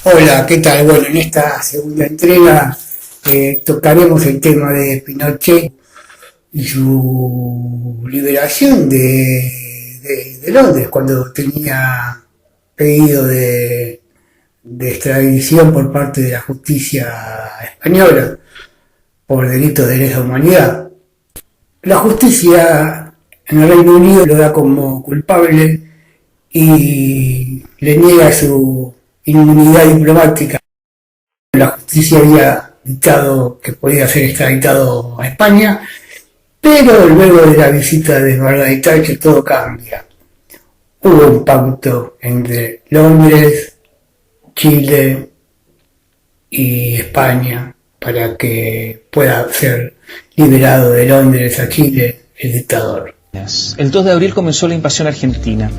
Hola, ¿qué tal? Bueno, en esta segunda entrega tocaremos el tema de Pinochet y su liberación de Londres cuando tenía pedido de extradición por parte de la justicia española por delitos de lesa humanidad. La justicia en el Reino Unido lo da como culpable y le niega su inmunidad diplomática. La justicia había dictado que podía ser extraditado a España, pero luego de la visita de Margaret Thatcher todo cambia. Hubo un pacto entre Londres, Chile y España para que pueda ser liberado de Londres a Chile el dictador. El 2 de abril comenzó la invasión argentina.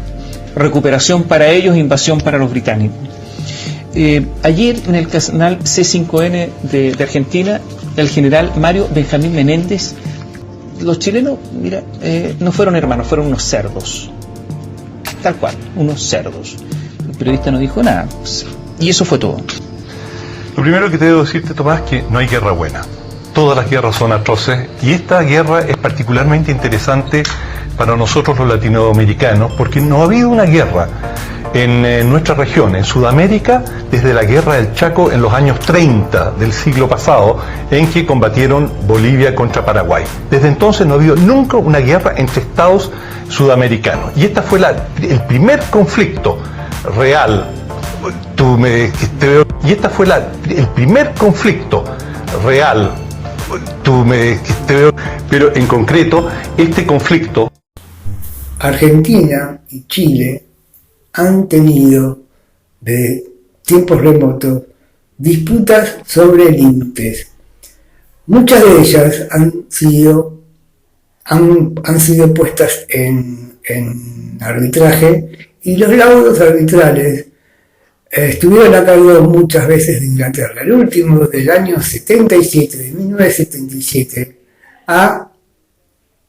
Recuperación para ellos, invasión para los británicos. Ayer en el canal C5N de Argentina, el general Mario Benjamín Menéndez, los chilenos, mira, no fueron hermanos, fueron unos cerdos. Tal cual, unos cerdos. El periodista no dijo nada. Y eso fue todo. Lo primero que te debo decirte, Tomás, es que no hay guerra buena. Todas las guerras son atroces y esta guerra es particularmente interesante para nosotros los latinoamericanos porque no ha habido una guerra en nuestra región, en Sudamérica, desde la guerra del Chaco en los años 30 del siglo pasado, en que combatieron Bolivia contra Paraguay. Desde entonces no ha habido nunca una guerra entre estados sudamericanos. Y esta fue el primer conflicto real. Y esta fue el primer conflicto real. Pero en concreto, este conflicto. Argentina y Chile han tenido de tiempos remotos disputas sobre límites. Muchas de ellas han sido puestas en arbitraje y los laudos arbitrales estuvieron a cargo muchas veces de Inglaterra. El último del año 77, de 1977, ha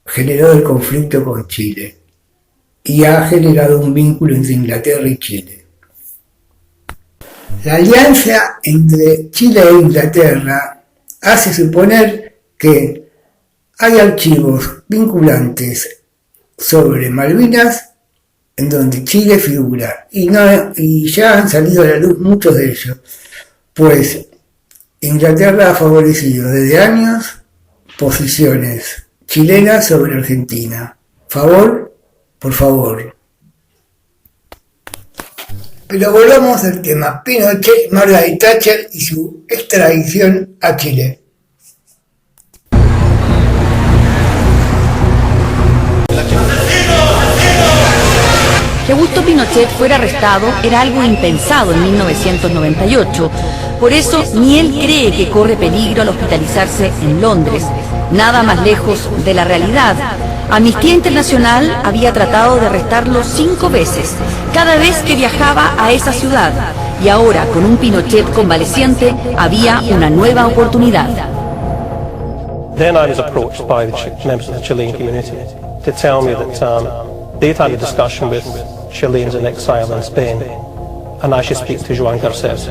generado el conflicto con Chile y ha generado un vínculo entre Inglaterra y Chile. La alianza entre Chile e Inglaterra hace suponer que hay archivos vinculantes sobre Malvinas en donde Chile figura y ya han salido a la luz muchos de ellos, pues Inglaterra ha favorecido desde años posiciones chilenas sobre Argentina. Por favor. Pero volvamos al tema Pinochet, Margaret Thatcher y su extradición a Chile. Que Augusto Pinochet fuera arrestado era algo impensado en 1998. Por eso ni él cree que corre peligro al hospitalizarse en Londres, nada más lejos de la realidad. Amnistía Internacional había tratado de arrestarlo 5 veces, cada vez que viajaba a esa ciudad, y ahora con un Pinochet convaleciente había una nueva oportunidad. Then I was approached by the members of the Chilean community to tell me that they'd had a discussion with Chileans in exile in Spain, and I should speak to Joan Garcés.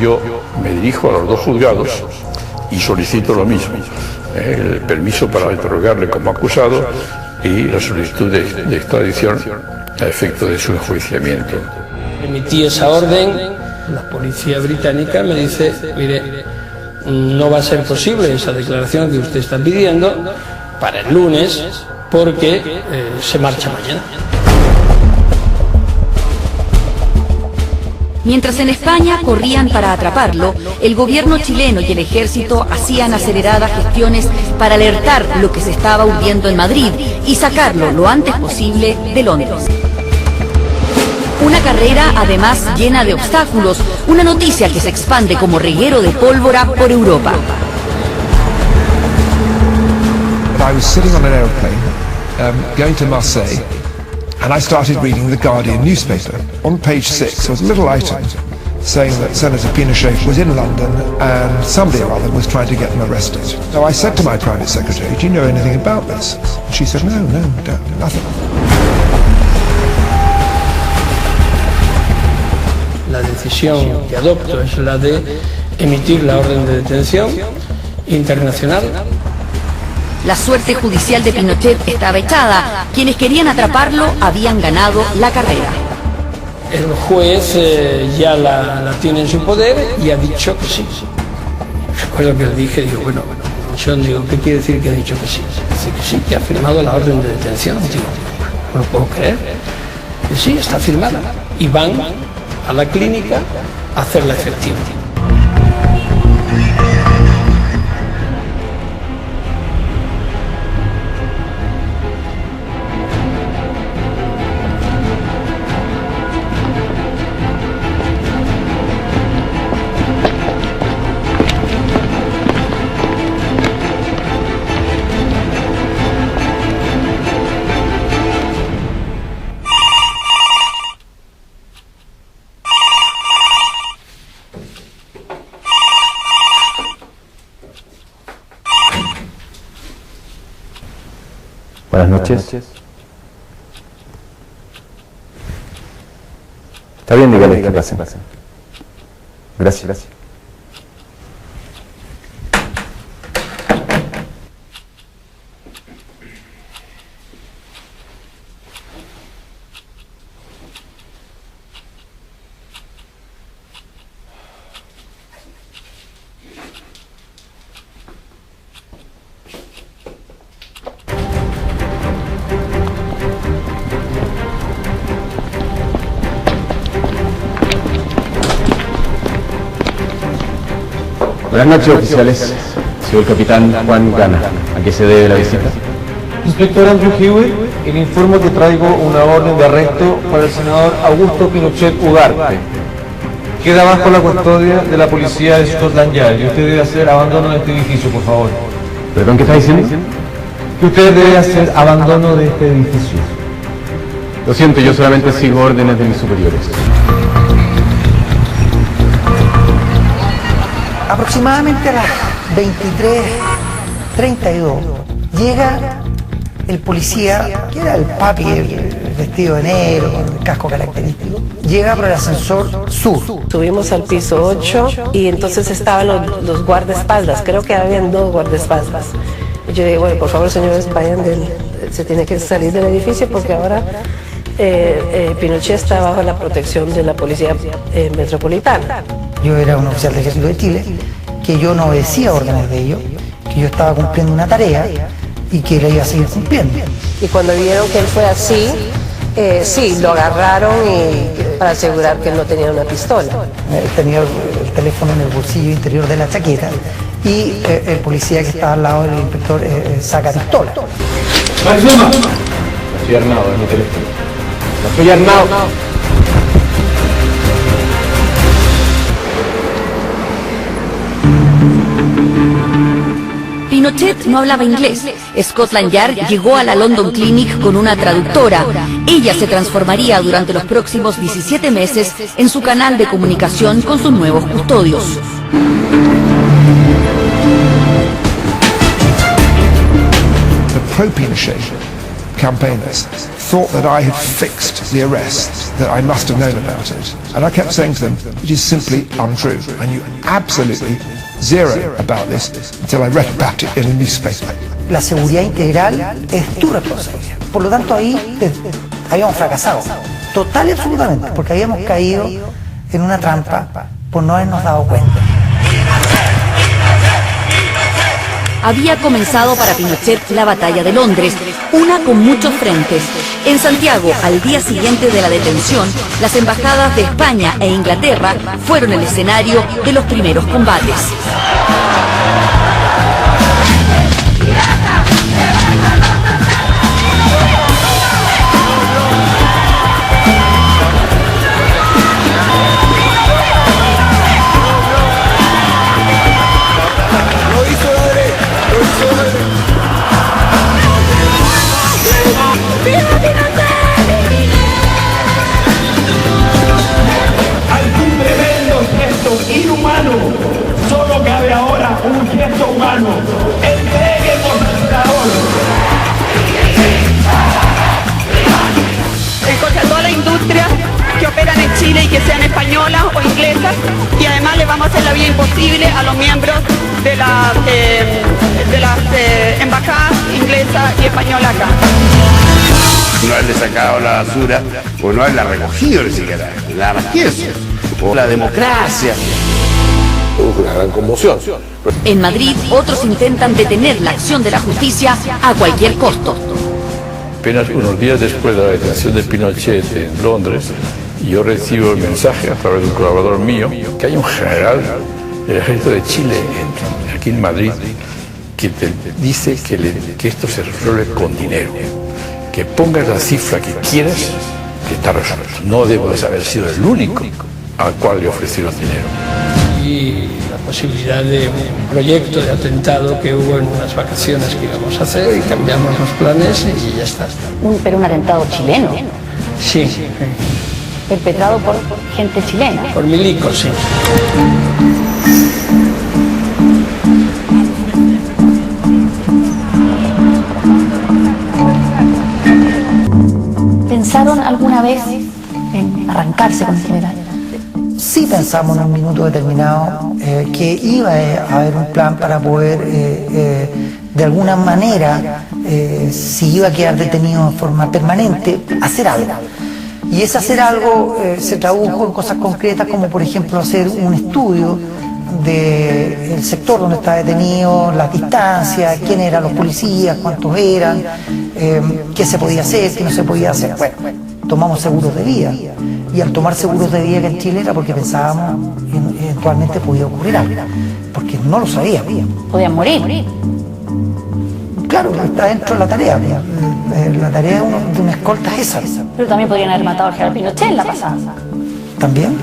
Yo me dirijo a los dos juzgados y solicito lo mismo, el permiso para interrogarle como acusado y la solicitud de extradición a efecto de su enjuiciamiento. Emití esa orden, la policía británica me dice, mire, no va a ser posible esa declaración que usted está pidiendo para el lunes porque se marcha mañana. Mientras en España corrían para atraparlo, el gobierno chileno y el ejército hacían aceleradas gestiones para alertar lo que se estaba hundiendo en Madrid y sacarlo lo antes posible de Londres. Una carrera además llena de obstáculos, una noticia que se expande como reguero de pólvora por Europa. I was sitting on an aeroplane going to Marseille, and I started reading the Guardian newspaper. On page 6 there was a little item saying that Senator Pinochet was in London and somebody or other was trying to get him arrested. So I said to my private secretary, do you know anything about this? And she said, no, nothing. la decisión que adopto es la de emitir la orden de detención internacional. La suerte judicial de Pinochet estaba echada. Quienes querían atraparlo habían ganado la carrera. El juez ya la tiene en su poder y ha dicho que sí. Recuerdo que le dije, digo, bueno, yo digo, ¿qué quiere decir que ha dicho que sí? Dice que sí, que ha firmado la orden de detención. Digo, no lo puedo creer. Y sí, está firmada. Y van a la clínica a hacerla efectiva. Buenas noches. Está bien, dígale que pasen. Gracias. Buenas noches, oficiales. Soy el capitán Juan Gana. ¿A qué se debe la visita? Inspector Andrew Hewitt, le informo que traigo una orden de arresto para el senador Augusto Pinochet Ugarte. Queda bajo la custodia de la policía de Scotland Yard y usted debe hacer abandono de este edificio, por favor. ¿Perdón, qué está diciendo? Que usted debe hacer abandono de este edificio. Lo siento, yo solamente sigo órdenes de mis superiores. Aproximadamente a las 23:32 llega el policía, que era el papi, el vestido de negro, con el casco característico, llega por el ascensor sur. Subimos al piso 8 y entonces estaban los guardaespaldas, creo que habían 2 guardaespaldas. Y yo digo, bueno, por favor señores, vayan se tiene que salir del edificio porque ahora Pinochet está bajo la protección de la policía metropolitana. Yo era un oficial del ejército de Chile, que yo no obedecía órdenes de ellos, que yo estaba cumpliendo una tarea y que la iba a seguir cumpliendo. Y cuando vieron que él fue así, sí, lo agarraron para asegurar que él no tenía una pistola. Él tenía el teléfono en el bolsillo interior de la chaqueta y el policía que estaba al lado del inspector saca pistola. Soy Arnado, es mi teléfono. Soy Arnado. Pinochet no hablaba inglés. Scotland Yard llegó a la London Clinic con una traductora. Ella se transformaría durante los próximos 17 meses en su canal de comunicación con sus nuevos custodios. The pro-Pinochet campaigners thought that I had fixed the arrest, that I must have known about it. And I kept saying to them, it is simply untrue. I knew absolutely zero about this until I read about it in a newspaper. La seguridad integral es tu responsabilidad. Por lo tanto, ahí habíamos fracasado, total y absolutamente, porque habíamos caído en una trampa por no habernos dado cuenta. Había comenzado para Pinochet la batalla de Londres, una con muchos frentes. En Santiago, al día siguiente de la detención, las embajadas de España e Inglaterra fueron el escenario de los primeros combates. Algún tremendo gesto inhumano, solo cabe españolas o inglesas, y además le vamos a hacer la vida imposible a los miembros de las embajadas inglesas y españolas acá. No haberle sacado la basura o no haberla recogido ni siquiera, nada más que eso. O la democracia. Una gran conmoción. En Madrid, otros intentan detener la acción de la justicia a cualquier costo. Apenas unos días después de la detención de Pinochet en Londres, yo recibo el mensaje a través de un colaborador mío que hay un general del ejército de Chile aquí en Madrid que te dice que esto se resuelve con dinero, que pongas la cifra que quieras, que está resuelto. No debo de haber sido el único al cual le ofrecieron dinero. Y la posibilidad de un proyecto de atentado que hubo en unas vacaciones que íbamos a hacer, y cambiamos los planes y ya está. Pero un atentado chileno. Sí. Perpetrado por gente chilena. Por milicos, sí. ¿Pensaron alguna vez en arrancarse con el general? Sí pensamos en un minuto determinado que iba a haber un plan para poder, de alguna manera, si iba a quedar detenido en forma permanente, hacer algo. Y ese hacer algo se tradujo en cosas concretas, como por ejemplo hacer un estudio del sector donde está detenido, las distancias, quiénes eran los policías, cuántos eran, qué se podía hacer, qué no se podía hacer. Bueno, tomamos seguros de vida. Y al tomar seguros de vida que en Chile era porque pensábamos que eventualmente podía ocurrir algo, porque no lo sabíamos. Podían morir. Claro, está dentro de la tarea. La tarea de una escolta es esa. Pero también podrían haber matado al general Pinochet en la pasada. También,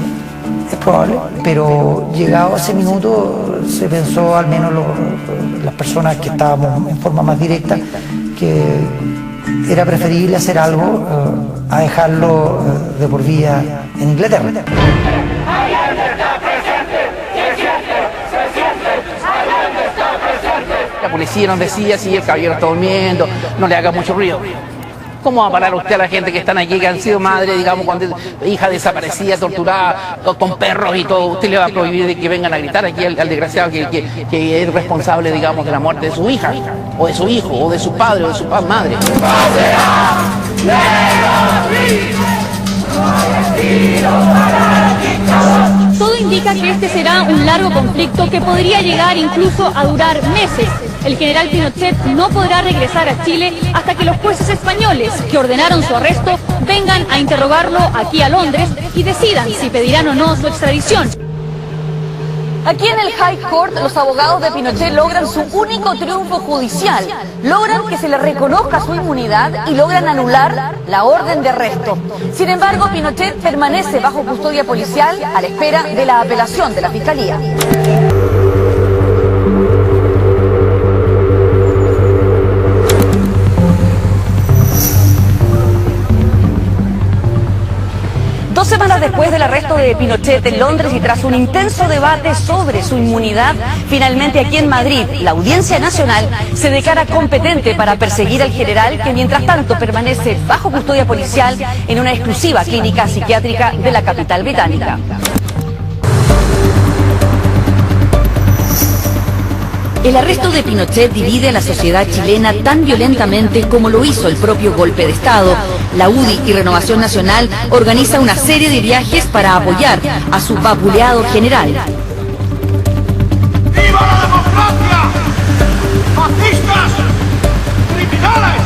es probable, pero llegado a ese minuto se pensó, al menos las personas que estábamos en forma más directa, que era preferible hacer algo a dejarlo de por vida en Inglaterra. La policía nos decía, si el caballero está durmiendo, no le haga mucho ruido. ¿Cómo va a parar usted a la gente que están aquí, que han sido madre, digamos, cuando hija desaparecida, torturada, con perros y todo? Usted le va a prohibir de que vengan a gritar aquí al desgraciado que es responsable, digamos, de la muerte de su hija, o de su hijo, o de su padre, o de su madre. Todo indica que este será un largo conflicto que podría llegar incluso a durar meses. El general Pinochet no podrá regresar a Chile hasta que los jueces españoles que ordenaron su arresto vengan a interrogarlo aquí a Londres y decidan si pedirán o no su extradición. Aquí en el High Court, los abogados de Pinochet logran su único triunfo judicial. Logran que se le reconozca su inmunidad y logran anular la orden de arresto. Sin embargo, Pinochet permanece bajo custodia policial a la espera de la apelación de la Fiscalía. Dos semanas después del arresto de Pinochet en Londres y tras un intenso debate sobre su inmunidad, finalmente aquí en Madrid, la Audiencia Nacional se declara competente para perseguir al general, que mientras tanto permanece bajo custodia policial en una exclusiva clínica psiquiátrica de la capital británica. El arresto de Pinochet divide a la sociedad chilena tan violentamente como lo hizo el propio golpe de Estado. La UDI y Renovación Nacional organiza una serie de viajes para apoyar a su vapuleado general. ¡Viva la democracia! ¡Fascistas! ¡Criminales!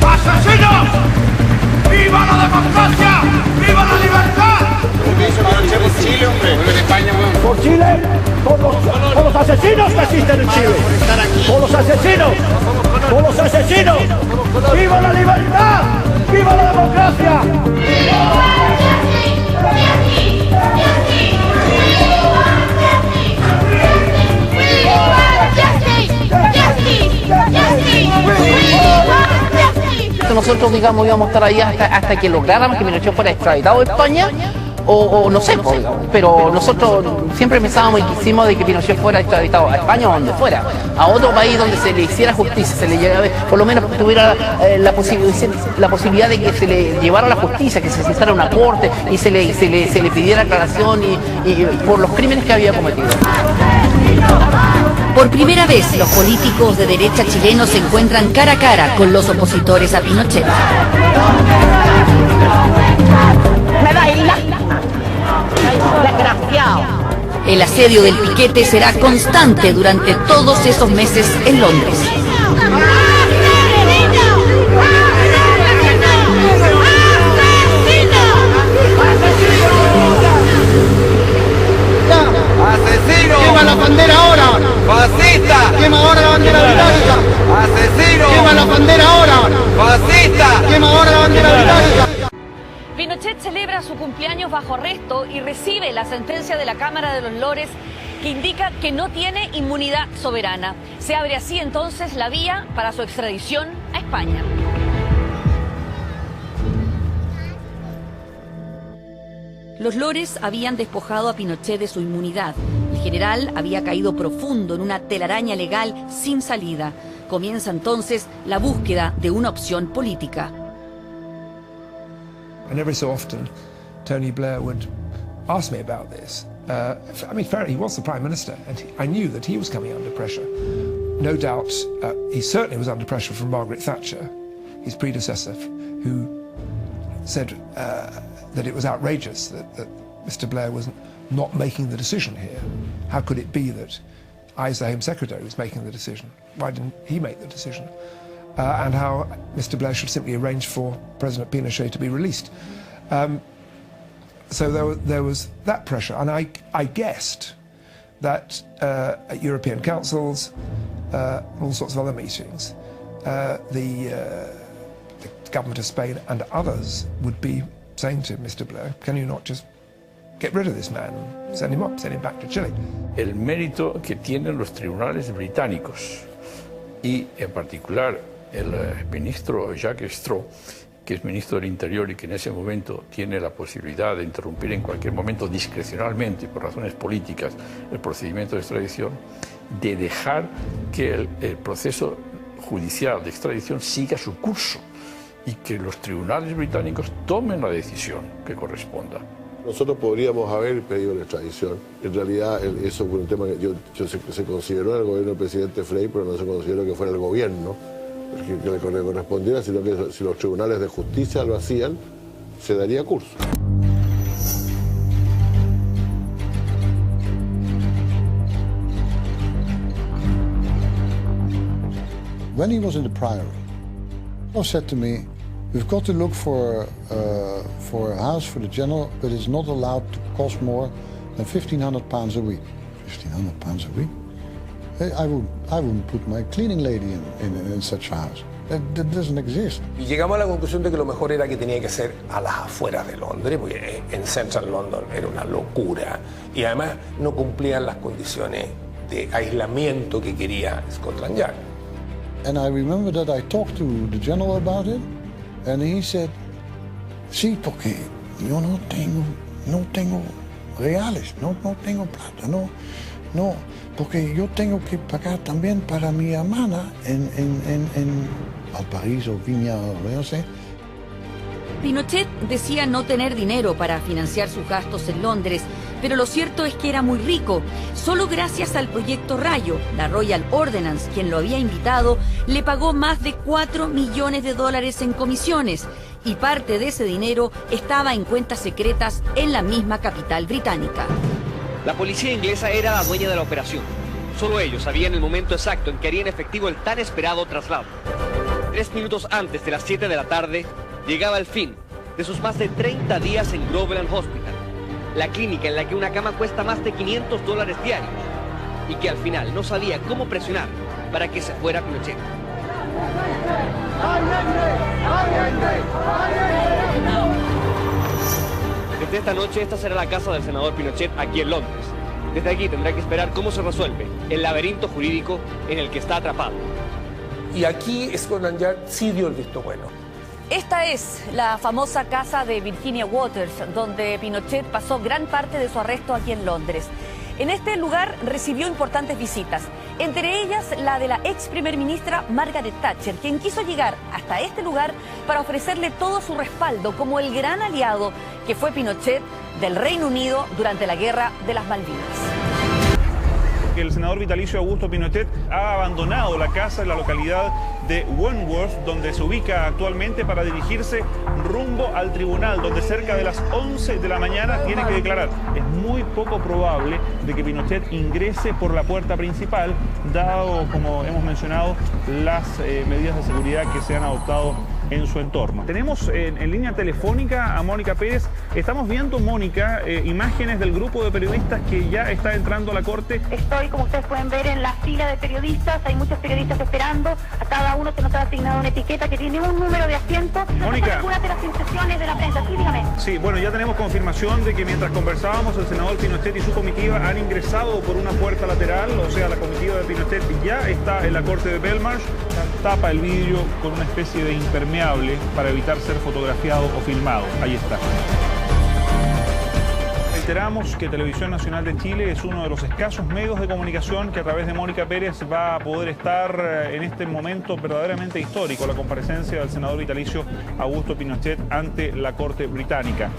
¡Asesinos! ¡Viva la democracia! ¡Viva la libertad! Por Chile, hombre. En España, weón. Por Chile, por los asesinos que existen en Chile. Por los asesinos. Por los asesinos. ¡Viva la libertad! ¡Viva la democracia! Nosotros, digamos, íbamos a estar ahí hasta que lográramos que Pinochet fuera extraditado de España, o no sé, pero nosotros siempre pensábamos y quisimos de que Pinochet fuera extraditado a España o donde fuera, a otro país donde se le hiciera justicia, se le llegara, por lo menos tuviera la posibilidad de que se le llevara a la justicia, que se citara una corte y se le pidiera aclaración y por los crímenes que había cometido. Por primera vez, los políticos de derecha chilenos se encuentran cara a cara con los opositores a Pinochet. ¡Me baila! ¡Desgraciado! El asedio del piquete será constante durante todos esos meses en Londres. ¡Asesino! ¡Quema la bandera ahora! ¡Fascista! ¡Quema ahora la bandera británica! ¡Asesino! ¡Quema la bandera ahora! ¡Fascista! ¡Quema ahora la bandera británica! Pinochet celebra su cumpleaños bajo arresto y recibe la sentencia de la Cámara de los Lores que indica que no tiene inmunidad soberana. Se abre así entonces la vía para su extradición a España. Los Lores habían despojado a Pinochet de su inmunidad. El general había caído profundo en una telaraña legal sin salida. Comienza entonces la búsqueda de una opción política. And every so often, Tony Blair would ask me about this. I mean, fairly, he was the Prime Minister, and I knew that he was coming under pressure. No doubt, he certainly was under pressure from Margaret Thatcher, his predecessor, who said that it was outrageous that Mr. Blair was not making the decision here. How could it be that I, as the Home Secretary, was making the decision? Why didn't he make the decision? And how Mr. Blair should simply arrange for President Pinochet to be released. So there was that pressure, and I guessed that at European councils, all sorts of other meetings, the government of Spain and others would be saying to Mr. Blair, can you not just get rid of this man, send him up, send him back to Chile? El mérito que tienen los tribunales británicos y en particular el ministro Jacques Straw, que es ministro del Interior y que en ese momento tiene la posibilidad de interrumpir en cualquier momento discrecionalmente y por razones políticas el procedimiento de extradición, de dejar que el proceso judicial de extradición siga su curso y que los tribunales británicos tomen la decisión que corresponda. Nosotros podríamos haber pedido la extradición. En realidad, eso fue un tema que se consideró en el gobierno del presidente Frey, pero no se consideró que fuera el gobierno que le correspondiera, sino que si los tribunales de justicia lo hacían, se daría curso. When he was in the Priory, he said to me, we've got to look for a house for the general, but it's not allowed to cost more than £1,500 a week. £1,500 a week? I wouldn't put my cleaning lady in such a house. That doesn't exist. Y llegamos a la conclusión de que lo mejor era que tenía que ser a las afueras de Londres, porque en Central London era una locura y además no cumplían las condiciones de aislamiento que quería Scotland Yard. And I remember that I talked to the general about it, and he said, sí, porque yo no tengo reales, no tengo plata, no, porque yo tengo que pagar también para mi hermana en Valparaíso, Viña, no sé. Pinochet decía no tener dinero para financiar sus gastos en Londres, pero lo cierto es que era muy rico. Solo gracias al proyecto Rayo, la Royal Ordnance, quien lo había invitado, le pagó más de $4 millones en comisiones, y parte de ese dinero estaba en cuentas secretas en la misma capital británica. La policía inglesa era la dueña de la operación. Solo ellos sabían el momento exacto en que harían efectivo el tan esperado traslado. 3 minutos antes de las 7 de la tarde, llegaba el fin de sus más de 30 días en Groveland Hospital, la clínica en la que una cama cuesta más de $500 diarios, y que al final no sabía cómo presionar para que se fuera Pinochet. Desde esta noche, esta será la casa del senador Pinochet aquí en Londres. Desde aquí tendrá que esperar cómo se resuelve el laberinto jurídico en el que está atrapado. Y aquí Scotland Yard sí dio el visto bueno. Esta es la famosa casa de Virginia Waters, donde Pinochet pasó gran parte de su arresto aquí en Londres. En este lugar recibió importantes visitas, entre ellas la de la ex primer ministra Margaret Thatcher, quien quiso llegar hasta este lugar para ofrecerle todo su respaldo como el gran aliado que fue Pinochet del Reino Unido durante la Guerra de las Malvinas. El senador vitalicio Augusto Pinochet ha abandonado la casa en la localidad de Wentworth, donde se ubica actualmente, para dirigirse rumbo al tribunal, donde cerca de las 11 de la mañana tiene que declarar. Es muy poco probable de que Pinochet ingrese por la puerta principal, dado, como hemos mencionado, las medidas de seguridad que se han adoptado en su entorno. Tenemos en línea telefónica a Mónica Pérez. Estamos viendo, Mónica, imágenes del grupo de periodistas que ya está entrando a la corte. Estoy, como ustedes pueden ver, en la fila de periodistas. Hay muchos periodistas esperando. A cada uno se nos ha asignado una etiqueta que tiene un número de asientos. Mónica. Algunas de las impresiones de la prensa. Sí, dígame. Sí, bueno, ya tenemos confirmación de que mientras conversábamos, el senador Pinochet y su comitiva han ingresado por una puerta lateral, o sea, la comitiva de Pinochet ya está en la corte de Belmarsh. Tapa el vidrio con una especie de impermeable para evitar ser fotografiado o filmado. Ahí está. Reiteramos que Televisión Nacional de Chile es uno de los escasos medios de comunicación que a través de Mónica Pérez va a poder estar en este momento verdaderamente histórico, la comparecencia del senador vitalicio Augusto Pinochet ante la Corte Británica.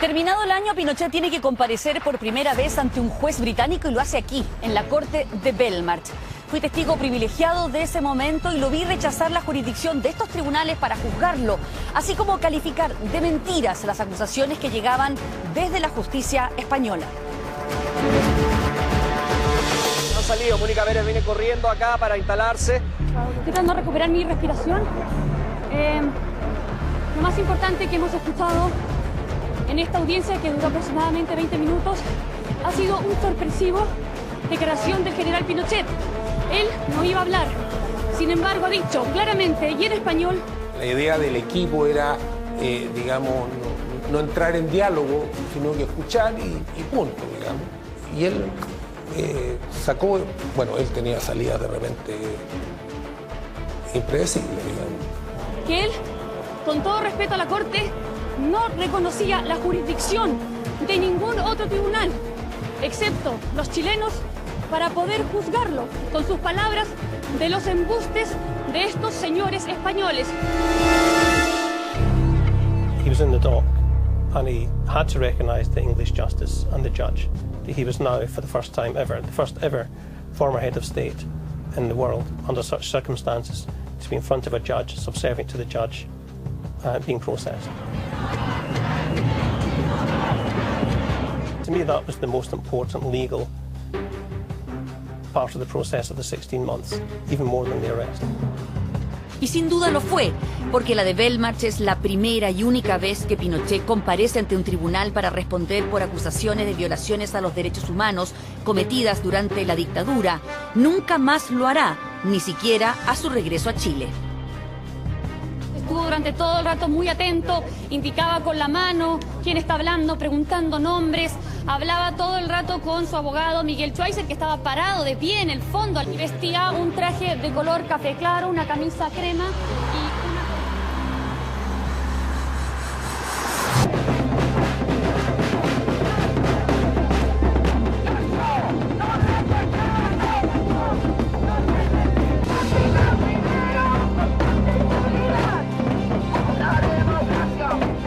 Terminado el año, Pinochet tiene que comparecer por primera vez ante un juez británico y lo hace aquí, en la Corte de Belmarsh. Fui testigo privilegiado de ese momento y lo vi rechazar la jurisdicción de estos tribunales para juzgarlo, así como calificar de mentiras las acusaciones que llegaban desde la justicia española. No ha salido, Mónica Pérez viene corriendo acá para instalarse. Estoy tratando de recuperar mi respiración. Lo más importante que hemos escuchado en esta audiencia, que duró aproximadamente 20 minutos, ha sido un sorpresivo declaración del general Pinochet. Él no iba a hablar, sin embargo ha dicho claramente y en español. La idea del equipo era, digamos, no entrar en diálogo, sino que escuchar y punto, digamos. Y él sacó, bueno, él tenía salidas de repente impredecibles, digamos. Que él, con todo respeto a la Corte, no reconocía la jurisdicción de ningún otro tribunal, excepto los chilenos, para poder juzgarlo, con sus palabras, de los embustes de estos señores españoles. He was in the dock and he had to recognize the English justice and the judge. He was now, for the first time ever, the first ever former head of state in the world under such circumstances to be in front of a judge, subservient to the judge, being processed. To me, that was the most important legal part of the process of the 16 months, even more than the arrest. Y sin duda lo fue, porque la de Belmarsh es la primera y única vez que Pinochet comparece ante un tribunal para responder por acusaciones de violaciones a los derechos humanos cometidas durante la dictadura. Nunca más lo hará, ni siquiera a su regreso a Chile. Estuvo durante todo el rato muy atento, indicaba con la mano quién está hablando, preguntando nombres, hablaba todo el rato con su abogado Miguel Schweitzer, que estaba parado de pie en el fondo, y vestía un traje de color café claro, una camisa crema y una...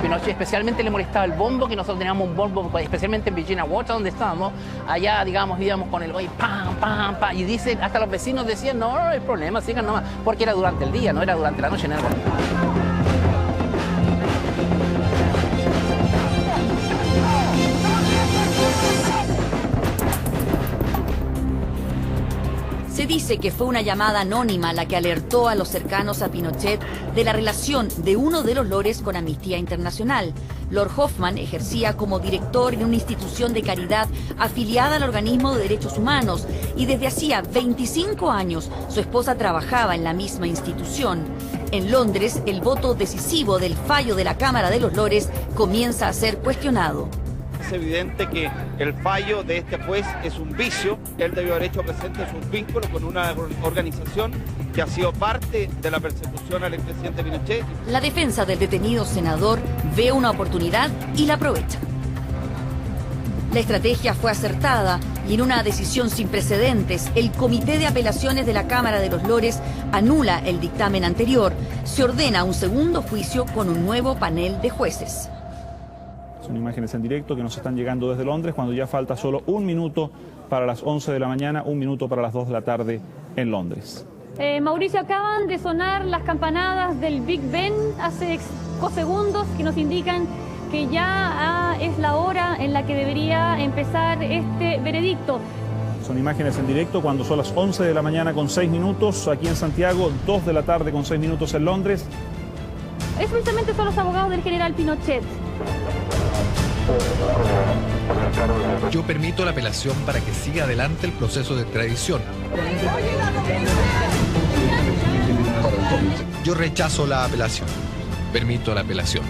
Pinochet especialmente le molestaba el bombo, que nosotros teníamos un bombo, especialmente en Virginia Waters, donde estábamos, allá, digamos, íbamos con el oye, pam, pam, pam, y dice, hasta los vecinos decían, no hay problema, sigan nomás, porque era durante el día, no era durante la noche, no era... Se dice que fue una llamada anónima la que alertó a los cercanos a Pinochet de la relación de uno de los lores con Amnistía Internacional. Lord Hoffman ejercía como director en una institución de caridad afiliada al organismo de derechos humanos y desde hacía 25 años su esposa trabajaba en la misma institución. En Londres, el voto decisivo del fallo de la Cámara de los Lores comienza a ser cuestionado. es evidente que el fallo de este juez es un vicio. Él debió haber hecho presente sus vínculos con una organización que ha sido parte de la persecución al expresidente Pinochet. La defensa del detenido senador ve una oportunidad y la aprovecha. La estrategia fue acertada y en una decisión sin precedentes, el Comité de Apelaciones de la Cámara de los Lores anula el dictamen anterior. Se ordena un segundo juicio con un nuevo panel de jueces. Son imágenes en directo que nos están llegando desde Londres cuando ya falta solo un minuto para las 11 de la mañana, un minuto para las 2 de la tarde en Londres. Mauricio, acaban de sonar las campanadas del Big Ben hace segundos que nos indican que ya es la hora en la que debería empezar este veredicto. Son imágenes en directo cuando son las 11 de la mañana con 6 minutos aquí en Santiago, 2 de la tarde con 6 minutos en Londres. Es precisamente son los abogados del general Pinochet. Yo permito la apelación para que siga adelante el proceso de extradición. Yo rechazo la apelación. Permito la apelación.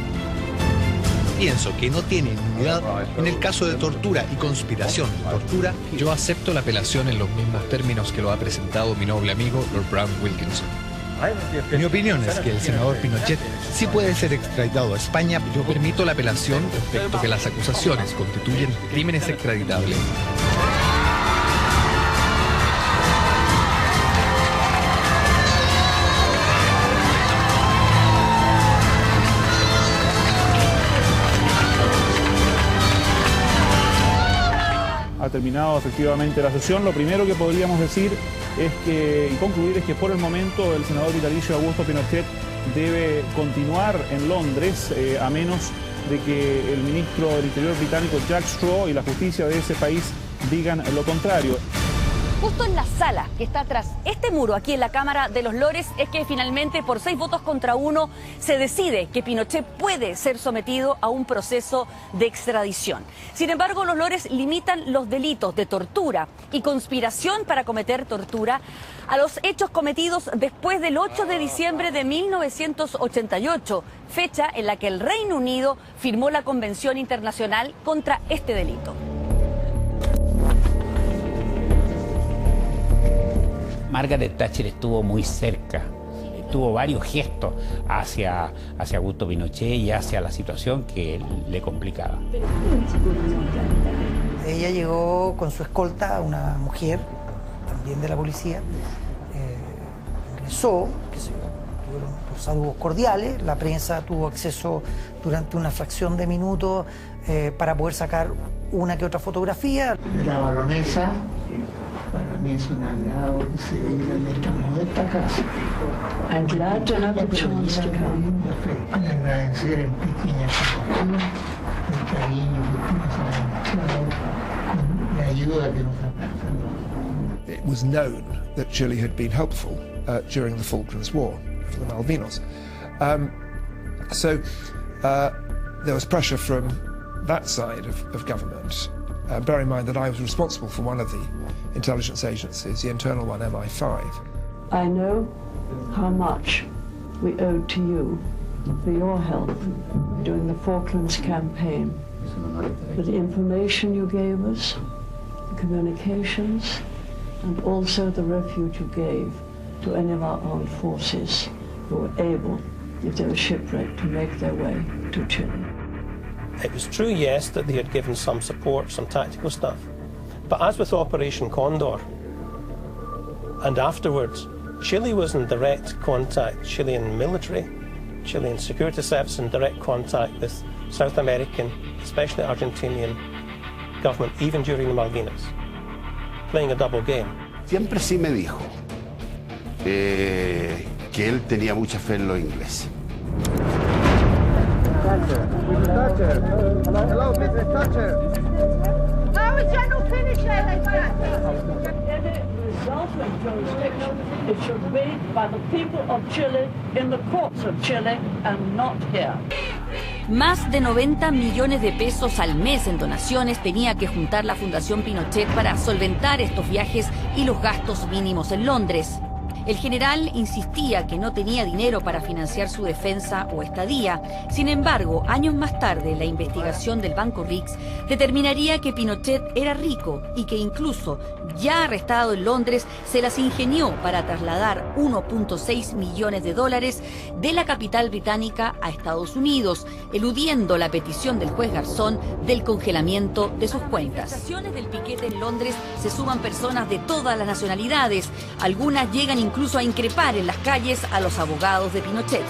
Pienso que no tiene inmunidad en el caso de tortura y conspiración de tortura. Yo acepto la apelación en los mismos términos que lo ha presentado mi noble amigo Lord Brown Wilkinson. Mi opinión es que el senador Pinochet sí puede ser extraditado a España. Yo permito la apelación respecto a que las acusaciones constituyen crímenes extraditables. Ha terminado efectivamente la sesión. Lo primero que podríamos decir es que, y concluir, es que por el momento el senador vitalicio Augusto Pinochet debe continuar en Londres, a menos de que el ministro del Interior británico Jack Straw y la justicia de ese país digan lo contrario. Justo en la sala que está tras este muro aquí en la Cámara de los Lores es que finalmente por 6 votos contra 1 se decide que Pinochet puede ser sometido a un proceso de extradición. Sin embargo, los Lores limitan los delitos de tortura y conspiración para cometer tortura a los hechos cometidos después del 8 de diciembre de 1988, fecha en la que el Reino Unido firmó la Convención Internacional contra este delito. Margaret Thatcher estuvo muy cerca, tuvo varios gestos hacia Augusto Pinochet y hacia la situación que le complicaba. Ella llegó con su escolta, una mujer, también de la policía, ingresó, tuvieron saludos cordiales, la prensa tuvo acceso durante una fracción de minutos para poder sacar una que otra fotografía. La baronesa, para mí es un agrado que se venga en esta modesta casa. I'm glad to have the chance to come. Agradecer en pequeñas cosas el cariño que tienes a la demasiado, la ayuda que nos ha prestado. It was known that Chile had been helpful during the Falklands War for the Malvinas. So there was pressure from that side of government. Bear in mind that I was responsible for one of the intelligence agencies, the internal one, MI5. I know how much we owe to you for your help during the Falklands campaign, for the information you gave us, the communications, and also the refuge you gave to any of our armed forces who were able, if they were shipwrecked, to make their way to Chile. It was true, yes, that they had given some support, some tactical stuff. But as with Operation Condor, and afterwards, Chile was in direct contact, Chilean military, Chilean security service in direct contact with South American, especially Argentinian government, even during the Malvinas, playing a double game. Siempre sí me dijo que él tenía mucha fe en los ingleses. Thatcher. Hello, Mrs. Thatcher. No, we cannot finish it. Any result of jurisdiction, it should be by the people of Chile in the courts of Chile and not here. Más de 90 millones de pesos al mes en donaciones tenía que juntar la Fundación Pinochet para solventar estos viajes y los gastos mínimos en Londres. El general insistía que no tenía dinero para financiar su defensa o estadía. Sin embargo, años más tarde, la investigación del Banco Rix determinaría que Pinochet era rico y que incluso, ya arrestado en Londres, se las ingenió para trasladar 1.6 millones de dólares de la capital británica a Estados Unidos, eludiendo la petición del juez Garzón del congelamiento de sus cuentas. En las estaciones del piquete en Londres se suman personas de todas las nacionalidades. Algunas llegan incluso a increpar en las calles a los abogados de Pinochet.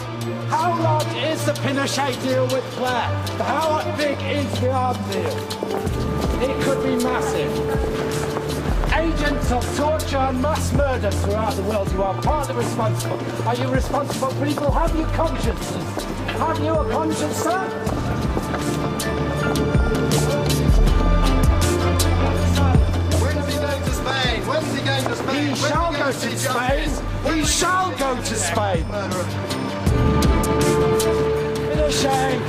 How large is the Pinochet deal with Blair? How big is the arms deal? It could be massive. Agents of torture and mass murder throughout the world, you are partly responsible. Are you responsible people? Have you consciences? Have you a conscience, sir? He shall go to Spain. He shall go to Spain. Pinochet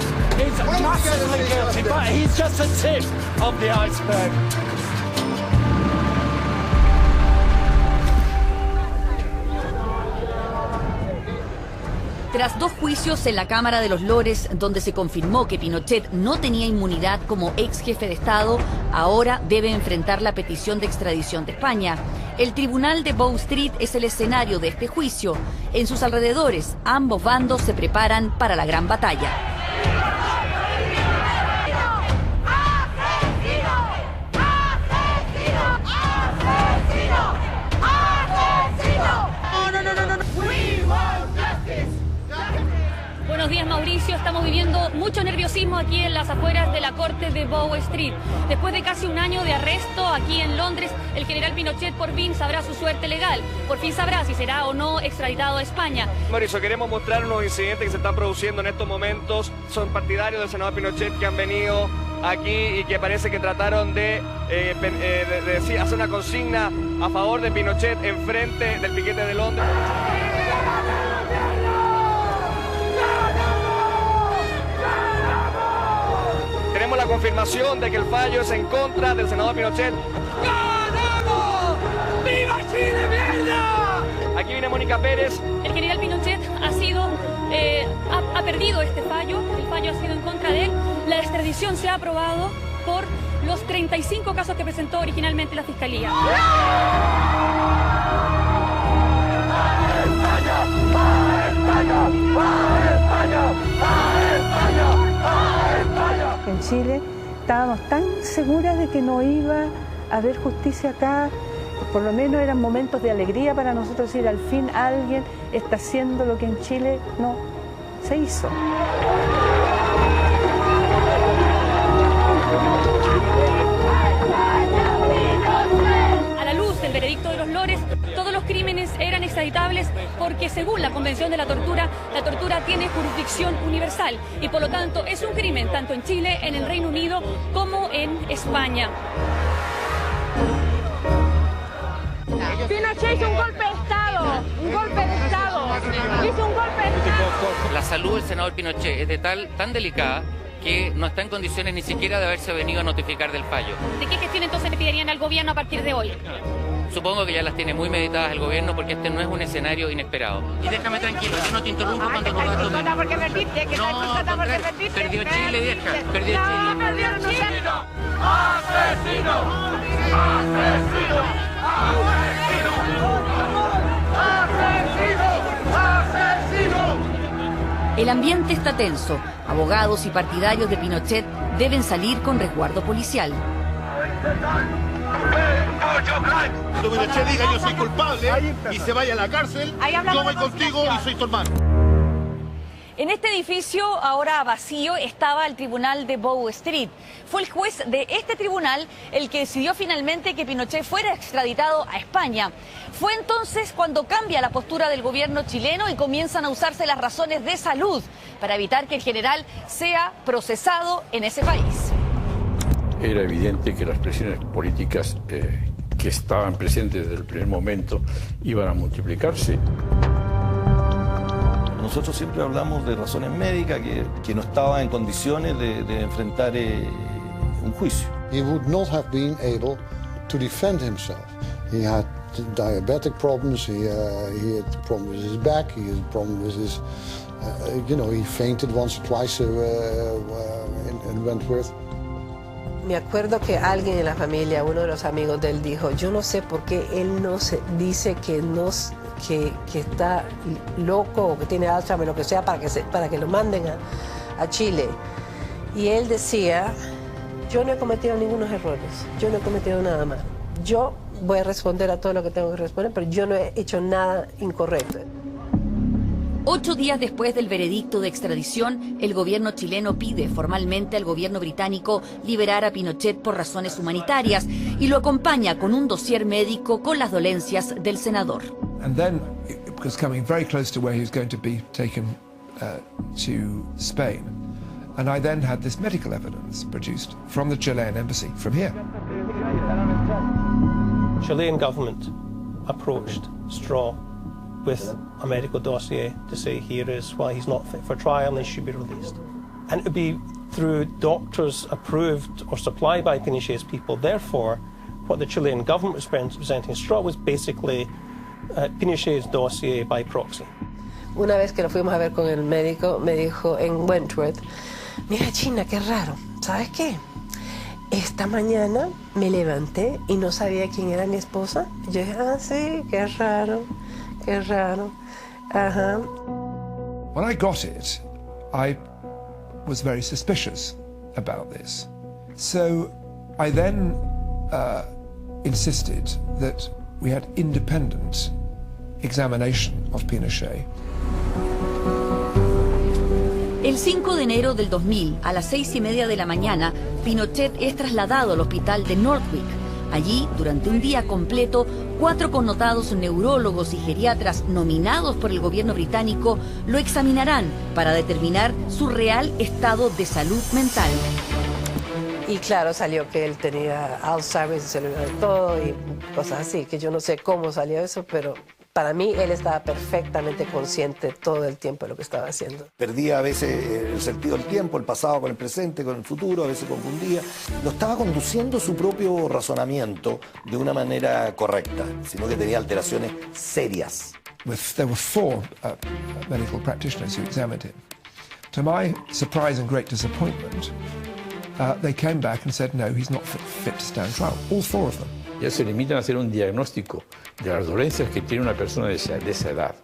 is massively guilty, but he's just a tip of the iceberg. Tras 2 juicios en la Cámara de los Lores, donde se confirmó que Pinochet no tenía inmunidad como ex jefe de Estado, ahora debe enfrentar la petición de extradición de España. El tribunal de Bow Street es el escenario de este juicio. En sus alrededores, ambos bandos se preparan para la gran batalla. Buenos días, Mauricio. Estamos viviendo mucho nerviosismo aquí en las afueras de la corte de Bow Street. Después de casi un año de arresto aquí en Londres, el general Pinochet por fin sabrá su suerte legal. Por fin sabrá si será o no extraditado a España. Mauricio, queremos mostrar unos incidentes que se están produciendo en estos momentos. Son partidarios del senador Pinochet que han venido aquí y que parece que trataron de hacer una consigna a favor de Pinochet enfrente del piquete de Londres. Tenemos la confirmación de que el fallo es en contra del senador Pinochet. ¡Ganamos! ¡Viva Chile, mierda! Aquí viene Mónica Pérez. El general Pinochet ha perdido este fallo. El fallo ha sido en contra de él. La extradición se ha aprobado por los 35 casos que presentó originalmente la Fiscalía. En Chile estábamos tan seguras de que no iba a haber justicia acá, por lo menos eran momentos de alegría para nosotros decir, al fin alguien está haciendo lo que en Chile no se hizo. A la luz del veredicto de los Lores, todos los crímenes eran extraditables porque según la Convención de la Tortura tiene jurisdicción universal y por lo tanto es un crimen tanto en Chile, en el Reino Unido como en España. Pinochet hizo un golpe de Estado, un golpe de Estado, hizo un golpe de Estado. La salud del senador Pinochet es tan delicada que no está en condiciones ni siquiera de haberse venido a notificar del fallo. ¿De qué gestión entonces le pedirían al gobierno a partir de hoy? Supongo que ya las tiene muy meditadas el gobierno porque este no es un escenario inesperado. Y déjame tranquilo, yo no te interrumpo cuando no vas a tomar. Porque perdiste, que perdiste. Perdió Chile, vieja, perdió Chile. No, perdió Chile. ¡Asesino! ¡Asesino! El ambiente está tenso. Abogados y partidarios de Pinochet deben salir con resguardo policial. Cuando Pinochet diga yo soy culpable y se vaya a la cárcel, yo voy contigo y soy tu hermano. En este edificio, ahora vacío, estaba el tribunal de Bow Street. Fue el juez de este tribunal el que decidió finalmente que Pinochet fuera extraditado a España. Fue entonces cuando cambia la postura del gobierno chileno y comienzan a usarse las razones de salud para evitar que el general sea procesado en ese país. Era evidente que las presiones políticas que estaban presentes desde el primer momento iban a multiplicarse. Nosotros siempre hablamos de razones médicas, que no estaba en condiciones de enfrentar un juicio. He would not have been able to defend himself. He had diabetic problems. He had a problem with his back. He had a problem with his, he fainted once or twice in Wentworth. Me acuerdo que alguien en la familia, uno de los amigos de él, dijo, yo no sé por qué él no se dice que está loco o que tiene Alzheimer, lo que sea, para que lo manden a Chile. Y él decía, yo no he cometido ningunos errores, yo no he cometido nada mal. Yo voy a responder a todo lo que tengo que responder, pero yo no he hecho nada incorrecto. 8 días después del veredicto de extradición, el gobierno chileno pide formalmente al gobierno británico liberar a Pinochet por razones humanitarias y lo acompaña con un dossier médico con las dolencias del senador. And then it was coming very close to where he was going to be taken to Spain. And I then had this medical evidence produced from the Chilean embassy, from here. Chilean government approached Straw with a medical dossier to say here is why he's not fit for trial and he should be released. And it would be through doctors approved or supplied by Pinochet's people. Therefore, what the Chilean government was presenting Straw was basically Pinochet's dossier by proxy. Una vez que lo fuimos a ver con el médico, me dijo en Wentworth, mira China, qué raro, ¿sabes qué? Esta mañana me levanté y no sabía quién era mi esposa. Yo dije, sí, qué raro. Qué raro. Ajá. When I got it, I was very suspicious about this. So I then insisted that we had independent examination of Pinochet. El 5 de enero del 2000, a las 6:30 de la mañana, Pinochet es trasladado al hospital de Northwick. Allí, durante un día completo, 4 connotados neurólogos y geriatras nominados por el gobierno británico lo examinarán para determinar su real estado de salud mental. Y claro, salió que él tenía Alzheimer, se le olvidó de todo y cosas así, que yo no sé cómo salió eso, pero para mí él estaba perfectamente consciente todo el tiempo de lo que estaba haciendo. Perdía a veces el sentido del tiempo, el pasado con el presente, con el futuro, a veces confundía. No estaba conduciendo su propio razonamiento de una manera correcta, sino que tenía alteraciones serias. There were 4 medical practitioners who examined him. To my surprise and great disappointment, they came back and said, no, he's not fit to stand trial. All 4 of them. Ya se limitan a hacer un diagnóstico de las dolencias que tiene una persona de esa edad.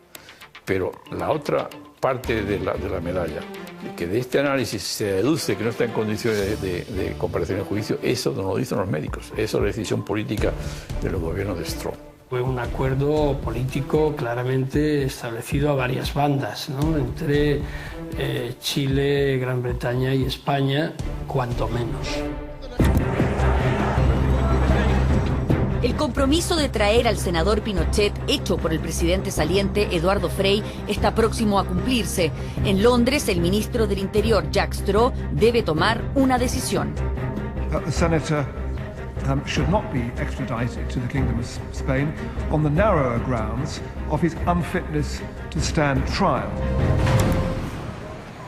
Pero la otra parte de la medalla, que de este análisis se deduce que no está en condiciones de comparación en juicio, eso no lo dicen los médicos. Eso es la decisión política de los gobiernos de Straw. Fue un acuerdo político claramente establecido a varias bandas, ¿no? Entre Chile, Gran Bretaña y España, cuanto menos. El compromiso de traer al senador Pinochet, hecho por el presidente saliente Eduardo Frei, está próximo a cumplirse. En Londres, el ministro del Interior, Jack Straw, debe tomar una decisión. The senator should not be extradited to the Kingdom of Spain on the narrower grounds of his unfitness to stand trial.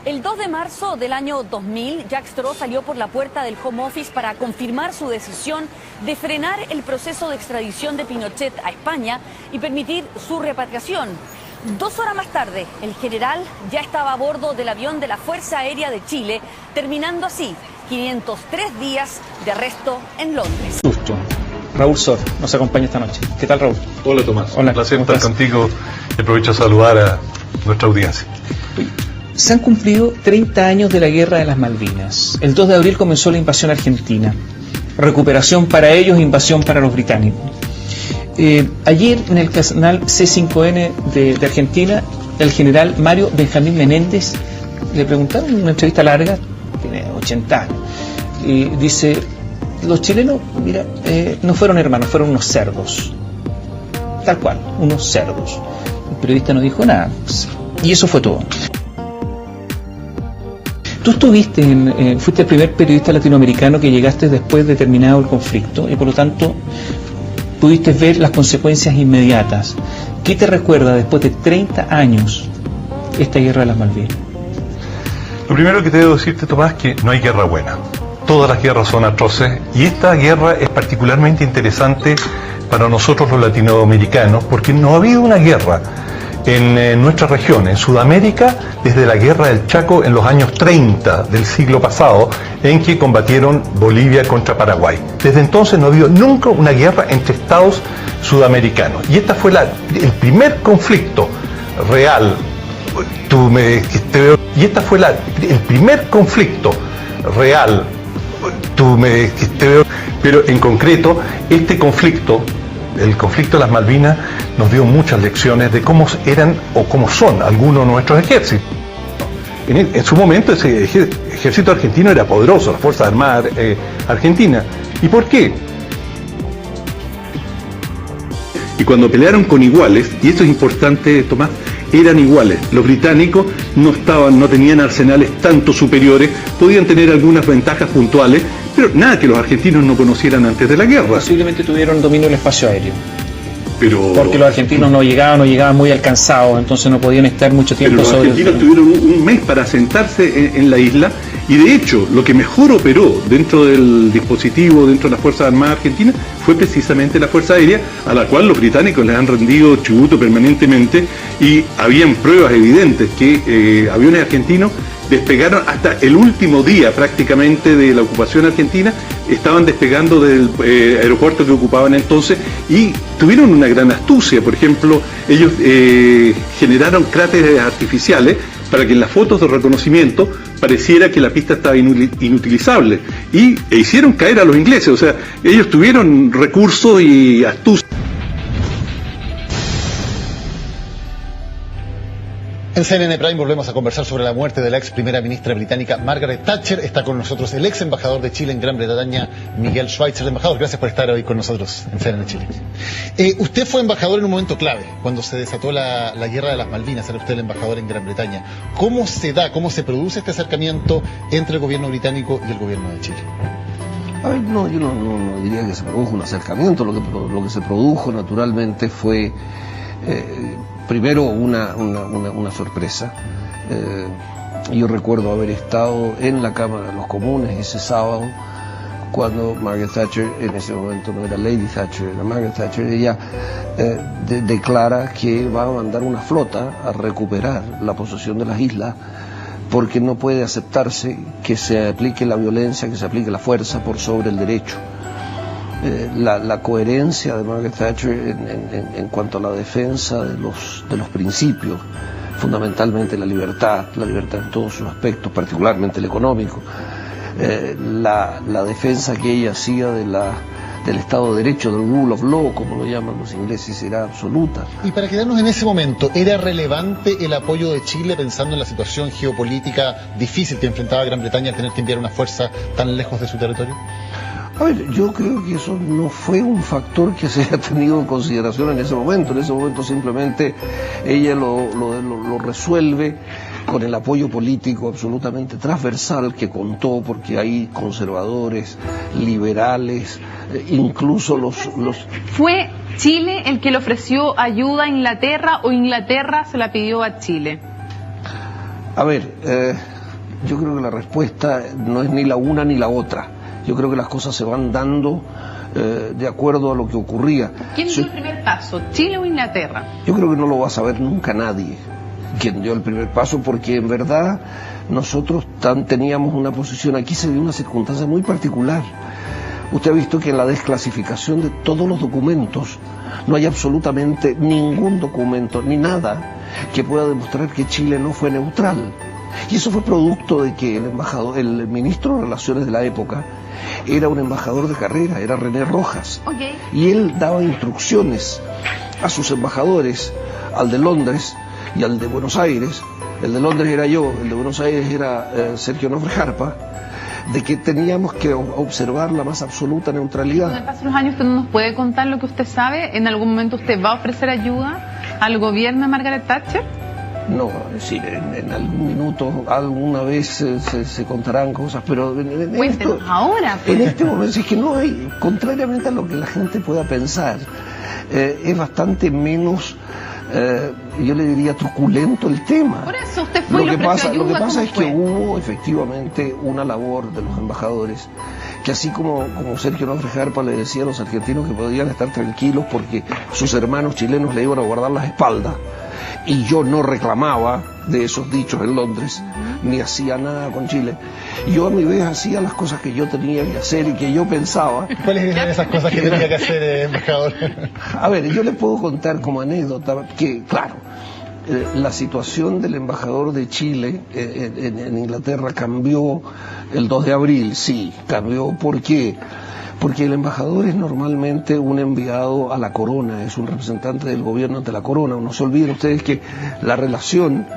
El 2 de marzo del año 2000, Jack Straw salió por la puerta del Home Office para confirmar su decisión de frenar el proceso de extradición de Pinochet a España y permitir su repatriación. 2 horas más tarde, el general ya estaba a bordo del avión de la Fuerza Aérea de Chile, terminando así 503 días de arresto en Londres. Justo. Raúl Sor nos acompaña esta noche. ¿Qué tal, Raúl? Hola, Tomás. Hola, un placer estar contigo y aprovecho a saludar a nuestra audiencia. Se han cumplido 30 años de la Guerra de las Malvinas. El 2 de abril comenzó la invasión argentina. Recuperación para ellos, invasión para los británicos. Ayer en el canal C5N de Argentina, el general Mario Benjamín Menéndez le preguntaron en una entrevista larga, tiene 80 años, y dice, los chilenos, mira, no fueron hermanos, fueron unos cerdos. Tal cual, unos cerdos. El periodista no dijo nada. Y eso fue todo. Tú estuviste fuiste el primer periodista latinoamericano que llegaste después de terminado el conflicto y por lo tanto pudiste ver las consecuencias inmediatas. ¿Qué te recuerda después de 30 años esta guerra de las Malvinas? Lo primero que te debo decirte, Tomás, que no hay guerra buena. Todas las guerras son atroces y esta guerra es particularmente interesante para nosotros los latinoamericanos, porque no ha habido una guerra en nuestra región, en Sudamérica, desde la guerra del Chaco en los años 30 del siglo pasado, en que combatieron Bolivia contra Paraguay. Desde entonces no ha habido nunca una guerra entre estados sudamericanos. Y esta fue el primer conflicto real. El primer conflicto real. Pero en concreto, este conflicto, el conflicto de las Malvinas, nos dio muchas lecciones de cómo eran o cómo son algunos de nuestros ejércitos. En su momento ese ejército argentino era poderoso, las Fuerzas Armadas Argentinas. ¿Y por qué? Y cuando pelearon con iguales, y esto es importante, Tomás, eran iguales. Los británicos no tenían arsenales tanto superiores, podían tener algunas ventajas puntuales, pero nada que los argentinos no conocieran antes de la guerra. Posiblemente tuvieron dominio del espacio aéreo. Pero, porque los argentinos no llegaban muy alcanzados, entonces no podían estar mucho tiempo sobre... Pero los argentinos tuvieron un mes para asentarse en la isla, y de hecho lo que mejor operó dentro del dispositivo, dentro de las Fuerzas Armadas Argentinas, fue precisamente la Fuerza Aérea, a la cual los británicos les han rendido tributo permanentemente, y habían pruebas evidentes que aviones argentinos despegaron hasta el último día prácticamente de la ocupación argentina, estaban despegando del aeropuerto que ocupaban entonces, y tuvieron una gran astucia. Por ejemplo, ellos generaron cráteres artificiales para que en las fotos de reconocimiento pareciera que la pista estaba inutilizable, e hicieron caer a los ingleses. O sea, ellos tuvieron recursos y astucia. En CNN Prime volvemos a conversar sobre la muerte de la ex primera ministra británica Margaret Thatcher. Está con nosotros el ex embajador de Chile en Gran Bretaña, Miguel Schweitzer. Embajador, gracias por estar hoy con nosotros en CNN Chile. Usted fue embajador en un momento clave, cuando se desató la guerra de las Malvinas. Era usted el embajador en Gran Bretaña. ¿Cómo se produce este acercamiento entre el gobierno británico y el gobierno de Chile? A ver, no, yo no diría que se produjo un acercamiento. Lo que se produjo naturalmente fue... primero una sorpresa. Yo recuerdo haber estado en la Cámara de los Comunes ese sábado, cuando Margaret Thatcher, en ese momento no era Lady Thatcher, era Margaret Thatcher, ella declara que va a mandar una flota a recuperar la posesión de las islas, porque no puede aceptarse que se aplique la violencia, que se aplique la fuerza por sobre el derecho. La coherencia de Margaret Thatcher en cuanto a la defensa de los principios, fundamentalmente la libertad en todos sus aspectos, particularmente el económico, la defensa que ella hacía del Estado de Derecho, del rule of law, como lo llaman los ingleses, era absoluta. Y para quedarnos en ese momento, ¿era relevante el apoyo de Chile pensando en la situación geopolítica difícil que enfrentaba Gran Bretaña al tener que enviar una fuerza tan lejos de su territorio? A ver, yo creo que eso no fue un factor que se haya tenido en consideración en ese momento. En ese momento simplemente ella lo resuelve con el apoyo político absolutamente transversal que contó, porque hay conservadores, liberales, incluso los... ¿Fue Chile el que le ofreció ayuda a Inglaterra o Inglaterra se la pidió a Chile? A ver, yo creo que la respuesta no es ni la una ni la otra. Yo creo que las cosas se van dando de acuerdo a lo que ocurría. ¿Quién dio el primer paso, Chile o Inglaterra? Yo creo que no lo va a saber nunca nadie quién dio el primer paso, porque en verdad nosotros teníamos una posición, aquí se dio una circunstancia muy particular. Usted ha visto que en la desclasificación de todos los documentos no hay absolutamente ningún documento, ni nada, que pueda demostrar que Chile no fue neutral. Y eso fue producto de que el ministro de Relaciones de la época era un embajador de carrera, era René Rojas. Okay. Y él daba instrucciones a sus embajadores, al de Londres y al de Buenos Aires. El de Londres era yo, el de Buenos Aires era Sergio Nofre Jarpa, de que teníamos que observar la más absoluta neutralidad. Con el paso de los años, ¿usted no nos puede contar lo que usted sabe? ¿En algún momento usted va a ofrecer ayuda al gobierno de Margaret Thatcher? No, es decir, en algún minuto, alguna vez se contarán cosas, pero Cuéntenos ahora. Pues. En este momento es que no hay, contrariamente a lo que la gente pueda pensar, es bastante menos, yo le diría, truculento el tema. Por eso usted fue y le ofreció ayuda. Lo que pasa es que hubo efectivamente una labor de los embajadores que así como Sergio Nofre Jarpa le decía a los argentinos que podían estar tranquilos porque sus hermanos chilenos le iban a guardar las espaldas, y yo no reclamaba de esos dichos en Londres, ni hacía nada con Chile. Yo a mi vez hacía las cosas que yo tenía que hacer y que yo pensaba. ¿Cuáles eran esas cosas que tenía que hacer, embajador? A ver, yo le puedo contar como anécdota que, claro, la situación del embajador de Chile en Inglaterra cambió el 2 de abril, sí, cambió. ¿Por qué? Porque el embajador es normalmente un enviado a la corona, es un representante del gobierno ante la corona. No se olviden ustedes que la relación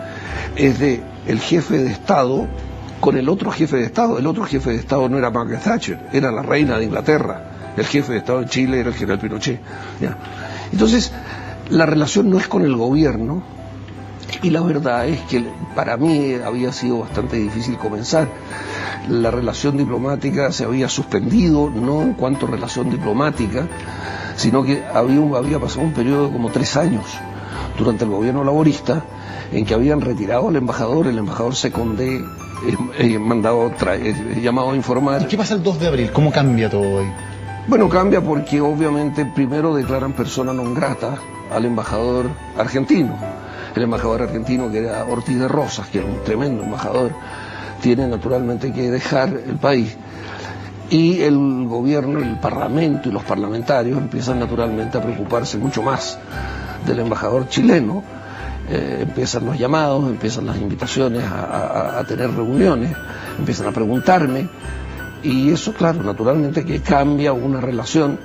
es de el jefe de Estado con el otro jefe de Estado. El otro jefe de Estado no era Margaret Thatcher, era la reina de Inglaterra. El jefe de Estado de Chile era el general Pinochet. ¿Ya? Entonces, la relación no es con el gobierno, y la verdad es que para mí había sido bastante difícil comenzar. La relación diplomática se había suspendido, no en cuanto a relación diplomática, sino que había pasado un periodo de como 3 años durante el gobierno laborista en que habían retirado al embajador. El embajador Secondé llamado a informar. ¿Y qué pasa el 2 de abril? ¿Cómo cambia todo hoy? Bueno, cambia porque obviamente primero declaran persona non grata al embajador argentino. El embajador argentino, que era Ortiz de Rosas, que era un tremendo embajador, tiene naturalmente que dejar el país. Y el gobierno, el parlamento y los parlamentarios empiezan naturalmente a preocuparse mucho más del embajador chileno. Empiezan los llamados, empiezan las invitaciones a tener reuniones, empiezan a preguntarme. Y eso, claro, naturalmente que cambia una relación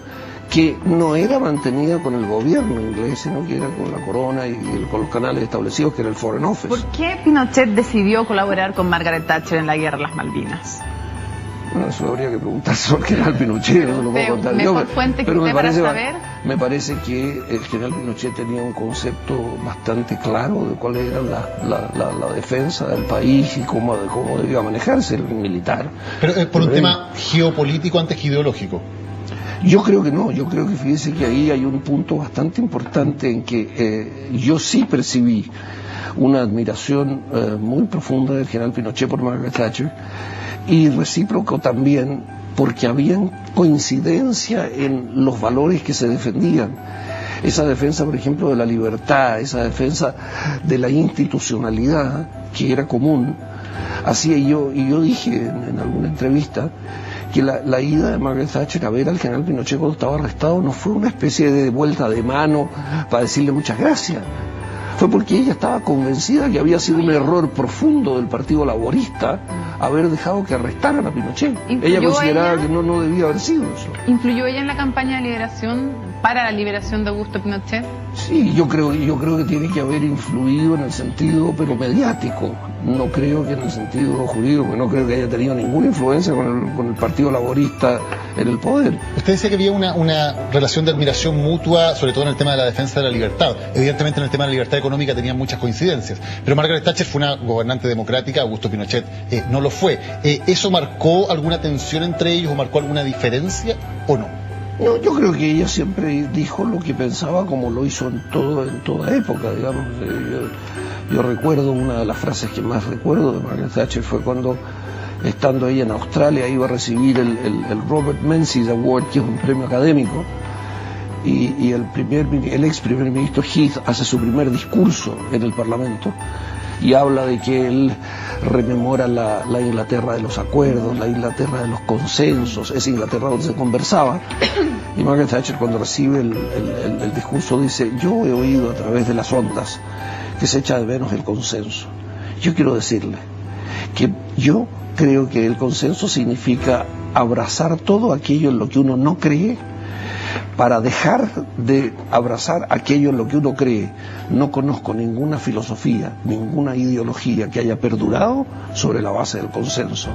que no era mantenida con el gobierno inglés, sino que era con la corona y con los canales establecidos, que era el Foreign Office. ¿Por qué Pinochet decidió colaborar con Margaret Thatcher en la guerra de las Malvinas? Bueno, eso habría que preguntarse por qué era el Pinochet, no se lo puedo contar yo. Pero me parece que el general Pinochet tenía un concepto bastante claro de cuál era la defensa del país y cómo debía manejarse el militar. Pero por un tema geopolítico antes que ideológico. Yo creo que no, yo creo que fíjese que ahí hay un punto bastante importante en que yo sí percibí una admiración muy profunda del general Pinochet por Margaret Thatcher, y recíproco también porque había coincidencia en los valores que se defendían. Esa defensa, por ejemplo, de la libertad, esa defensa de la institucionalidad que era común. Y yo dije en alguna entrevista que la ida de Margaret Thatcher a ver al general Pinochet cuando estaba arrestado no fue una especie de vuelta de mano para decirle muchas gracias. Fue porque ella estaba convencida que había sido un error profundo del Partido Laborista haber dejado que arrestaran a Pinochet. Ella consideraba que no debía haber sido eso. ¿Influyó ella en la campaña de liberación para la liberación de Augusto Pinochet? Sí, yo creo que tiene que haber influido en el sentido, pero mediático. No creo que en el sentido jurídico, no creo que haya tenido ninguna influencia con el Partido Laborista en el poder. Usted decía que había una relación de admiración mutua, sobre todo en el tema de la defensa de la libertad. Evidentemente en el tema de la libertad económica tenían muchas coincidencias, pero Margaret Thatcher fue una gobernante democrática, Augusto Pinochet no lo fue. ¿Eso marcó alguna tensión entre ellos o marcó alguna diferencia o no? No, yo creo que ella siempre dijo lo que pensaba, como lo hizo en toda época, digamos. Yo recuerdo, una de las frases que más recuerdo de Margaret Thatcher fue cuando, estando ella en Australia, iba a recibir el Robert Menzies Award, que es un premio académico, y el ex primer ministro Heath hace su primer discurso en el Parlamento y habla de que él rememora la Inglaterra de los acuerdos, la Inglaterra de los consensos, esa Inglaterra donde se conversaba. Y Margaret Thatcher, cuando recibe el discurso, dice: yo he oído a través de las ondas que se echa de menos el consenso. Yo quiero decirle que yo creo que el consenso significa abrazar todo aquello en lo que uno no cree para dejar de abrazar aquello en lo que uno cree. No conozco ninguna filosofía, ninguna ideología que haya perdurado sobre la base del consenso.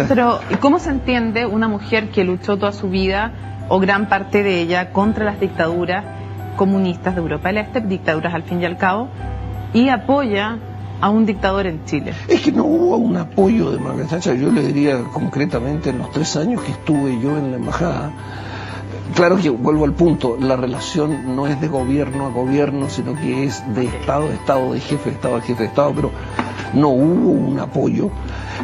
Pero ¿cómo se entiende una mujer que luchó toda su vida, o gran parte de ella, contra las dictaduras comunistas de Europa del Este, dictaduras al fin y al cabo, y apoya a un dictador en Chile? Es que no hubo un apoyo de Margaret Thatcher. Yo le diría concretamente, en los 3 años que estuve yo en la embajada, claro que vuelvo al punto, la relación no es de gobierno a gobierno, sino que es de Estado a Estado, de jefe de Estado a jefe de Estado, pero no hubo un apoyo,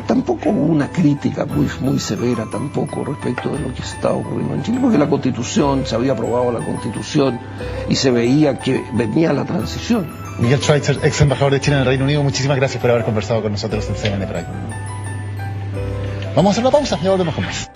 tampoco hubo una crítica muy severa tampoco respecto de lo que estaba ocurriendo en Chile, porque la Constitución, se había aprobado la Constitución y se veía que venía la transición. Miguel Schweitzer, ex embajador de Chile en el Reino Unido, muchísimas gracias por haber conversado con nosotros en CNN Prime. Vamos a hacer una pausa y volvemos con más.